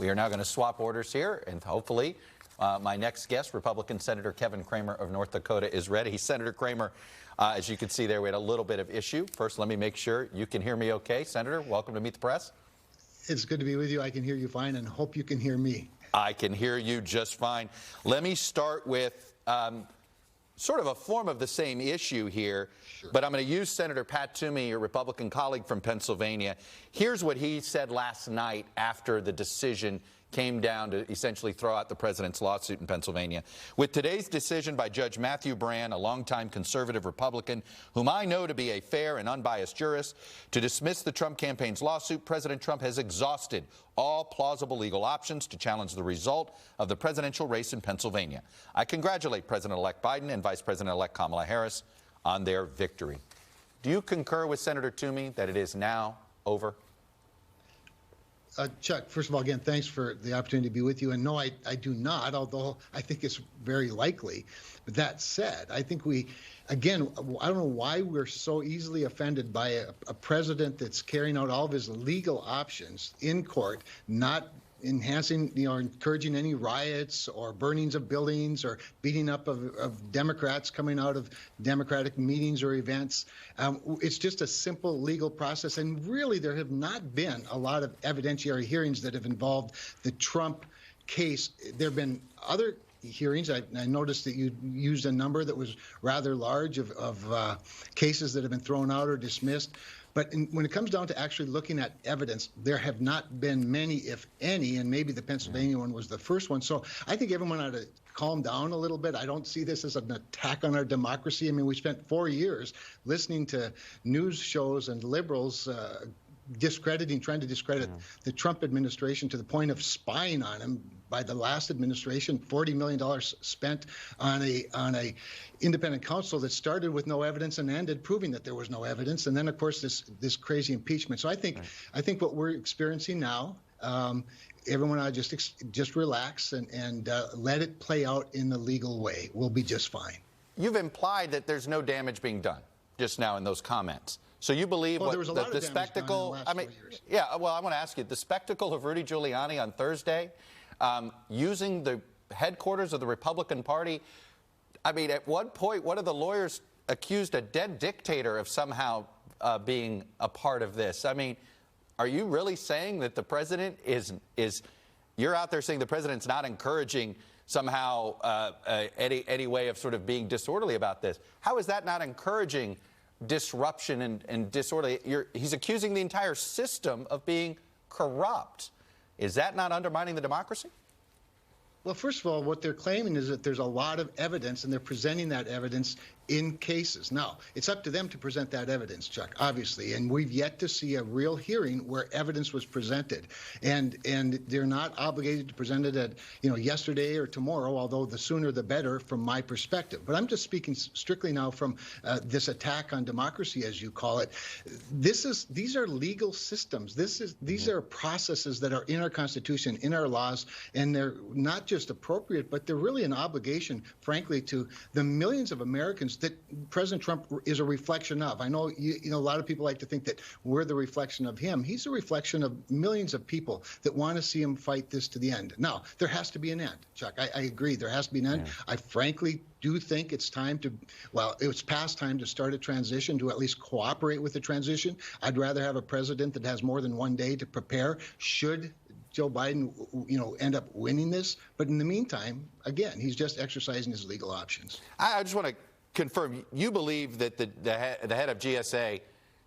We are now going to swap orders here, and hopefully my next guest, Republican Senator Kevin Cramer of North Dakota, is ready. Senator Cramer, as you can see there, we had a little bit of issue. First, let me make sure you can hear me okay. Senator, welcome to Meet the Press. It's good to be with you. I can hear you fine and hope you can hear me. I can hear you just fine. Let me start with sort of a form of the same issue here, but I'm going to use Senator Pat Toomey, your Republican colleague from Pennsylvania. Here's what he said last night after the decision came down to essentially throw out the president's lawsuit in Pennsylvania. With today's decision by Judge Matthew Brann, a longtime conservative Republican, whom I know to be a fair and unbiased jurist, to dismiss the Trump campaign's lawsuit, President Trump has exhausted all plausible legal options to challenge the result of the presidential race in Pennsylvania. I congratulate President-elect Biden and Vice President-elect Kamala Harris on their victory. Do you concur with Senator Toomey that it is now over? Chuck, first of all, again, thanks for the opportunity to be with you. And no, I do not, although I think it's very likely. But that said, I think again, I don't know why we're so easily offended by a president that's carrying out all of his legal options in court, not enhancing, or encouraging any riots or burnings of buildings or beating up of Democrats coming out of Democratic meetings or events. It's just a simple legal process. And really, there have not been a lot of evidentiary hearings that have involved the Trump case. There have been other hearings. I noticed that you used a number that was rather large of cases that have been thrown out or dismissed. But when it comes down to actually looking at evidence, there have not been many, if any, and maybe the Pennsylvania one was the first one. So I think everyone ought to calm down a little bit. I don't see this as an attack on our democracy. I mean, we spent 4 years listening to news shows and liberals trying to discredit the Trump administration to the point of spying on him. By the last administration, $40 million spent on a independent counsel that started with no evidence and ended proving that there was no evidence. And then, of course, this crazy impeachment. So I think what we're experiencing now, everyone ought to just relax and let it play out in the legal way. We'll be just fine. You've implied that there's no damage being done just now in those comments. So you believe the spectacle? I mean, yeah. Well, I want to ask you, the spectacle of Rudy Giuliani on Thursday, using the headquarters of the Republican Party. I mean, at one point, one of the lawyers accused a dead dictator of somehow being a part of this. I mean, are you really saying that the president is you're out there saying the president's not encouraging somehow any way of sort of being disorderly about this? How is that not encouraging disruption and disorderly? He's accusing the entire system of being corrupt. Is that not undermining the democracy? Well, first of all, what they're claiming is that there's a lot of evidence, and they're presenting that evidence in cases. Now, it's up to them to present that evidence, Chuck, obviously, and we've yet to see a real hearing where evidence was presented. And they're not obligated to present it at, yesterday or tomorrow, although the sooner the better from my perspective. But I'm just speaking strictly now from this attack on democracy, as you call it. These are legal systems. These are processes that are in our Constitution, in our laws, and they're not just appropriate, but they're really an obligation, frankly, to the millions of Americans that President Trump is a reflection of. I know a lot of people like to think that we're the reflection of him. He's a reflection of millions of people that want to see him fight this to the end. Now, there has to be an end, Chuck. I agree. There has to be an end. Yeah. I frankly do think it's time to, it's past time to start a transition, to at least cooperate with the transition. I'd rather have a president that has more than 1 day to prepare should Joe Biden, end up winning this. But in the meantime, again, he's just exercising his legal options. I just want to confirm, you believe that the head of GSA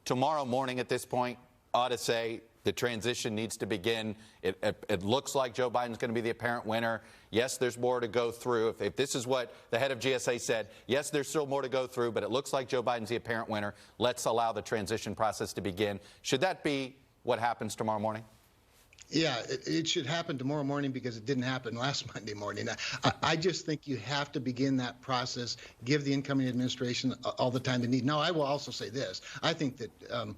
tomorrow morning at this point ought to say the transition needs to begin. It looks like Joe Biden's going to be the apparent winner. Yes, there's more to go through. If this is what the head of GSA said, yes, there's still more to go through, but it looks like Joe Biden's the apparent winner. Let's allow the transition process to begin. Should that be what happens tomorrow morning? Yeah, it should happen tomorrow morning because it didn't happen last Monday morning. I just think you have to begin that process, give the incoming administration all the time they need. Now, I will also say this. I think that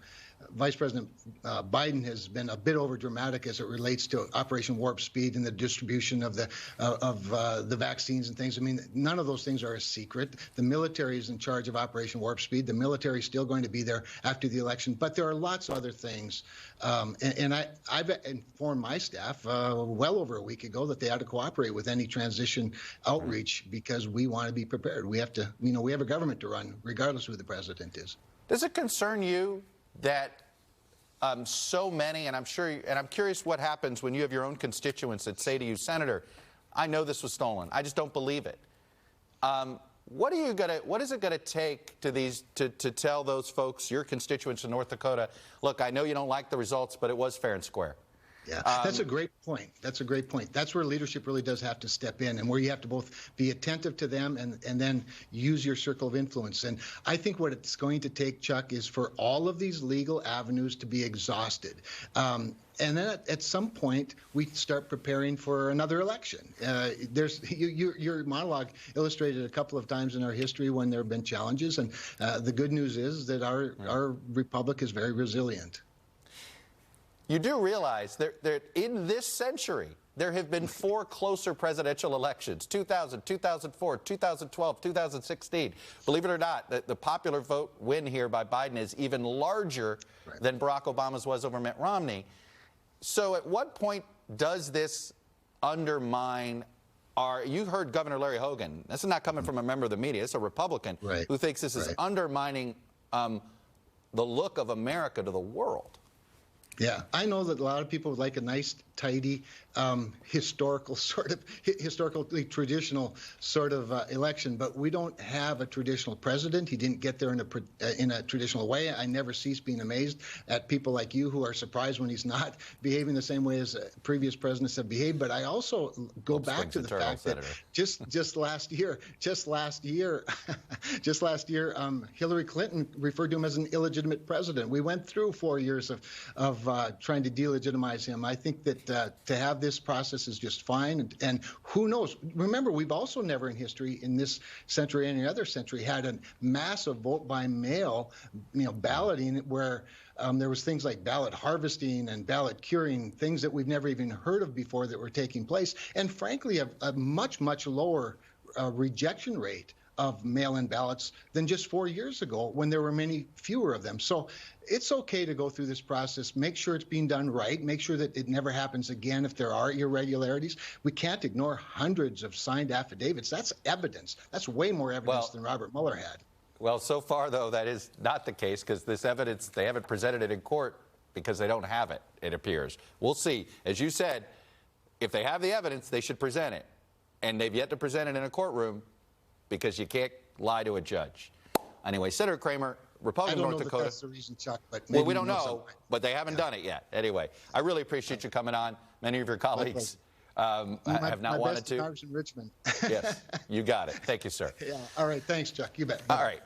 Vice President Biden has been a bit over dramatic as it relates to Operation Warp Speed and the distribution of the vaccines and things. I mean, none of those things are a secret. The military is in charge of Operation Warp Speed. The military is still going to be there after the election, but there are lots of other things. And I've informed my staff well over a week ago that they ought to cooperate with any transition outreach because we want to be prepared. We have to, we have a government to run, regardless of who the president is. Does it concern you that so many, and I'm curious what happens when you have your own constituents that say to you, Senator, I know this was stolen. I just don't believe it. What is it gonna take to tell those folks, your constituents in North Dakota, look, I know you don't like the results, but it was fair and square? Yeah, that's a great point. That's a great point. That's where leadership really does have to step in, and where you have to both be attentive to them and then use your circle of influence. And I think what it's going to take, Chuck, is for all of these legal avenues to be exhausted. And then at some point, we start preparing for another election. Your monologue illustrated a couple of times in our history when there have been challenges, and the good news is that our republic is very resilient. You do realize that in this century, there have been 4 closer presidential elections, 2000, 2004, 2012, 2016. Believe it or not, the popular vote win here by Biden is even larger than Barack Obama's was over Mitt Romney. So at what point does this undermine you heard Governor Larry Hogan. This is not coming from a member of the media. It's a Republican who thinks this is undermining the look of America to the world. Yeah, I know that a lot of people would like a nice, tidy, historically traditional sort of election, but we don't have a traditional president. He didn't get there in a traditional way. I never cease being amazed at people like you who are surprised when he's not behaving the same way as previous presidents have behaved. But I also go back to the fact that just last year, Hillary Clinton referred to him as an illegitimate president. We went through 4 years of trying to delegitimize him. I think that to have this process is just fine. And who knows? Remember, we've also never in history, in this century or any other century, had a massive vote by mail, balloting where there was things like ballot harvesting and ballot curing, things that we've never even heard of before that were taking place. And frankly, a much, much lower rejection rate of mail-in ballots than just 4 years ago when there were many fewer of them. So it's okay to go through this process, make sure it's being done right, make sure that it never happens again if there are irregularities. We can't ignore hundreds of signed affidavits. That's evidence. That's way more evidence than Robert Mueller had. Well, so far, though, that is not the case because this evidence, they haven't presented it in court because they don't have it, it appears. We'll see. As you said, if they have the evidence, they should present it. And they've yet to present it in a courtroom because you can't lie to a judge. Anyway, Senator Cramer, Republican North Dakota. That's the reason, Chuck, but well, we don't know, but they haven't done it yet. Anyway, I really appreciate you coming on. Many of your colleagues have not wanted to. Congressman Richmond. Yes, you got it. Thank you, sir. Yeah. All right. Thanks, Chuck. You bet. All right.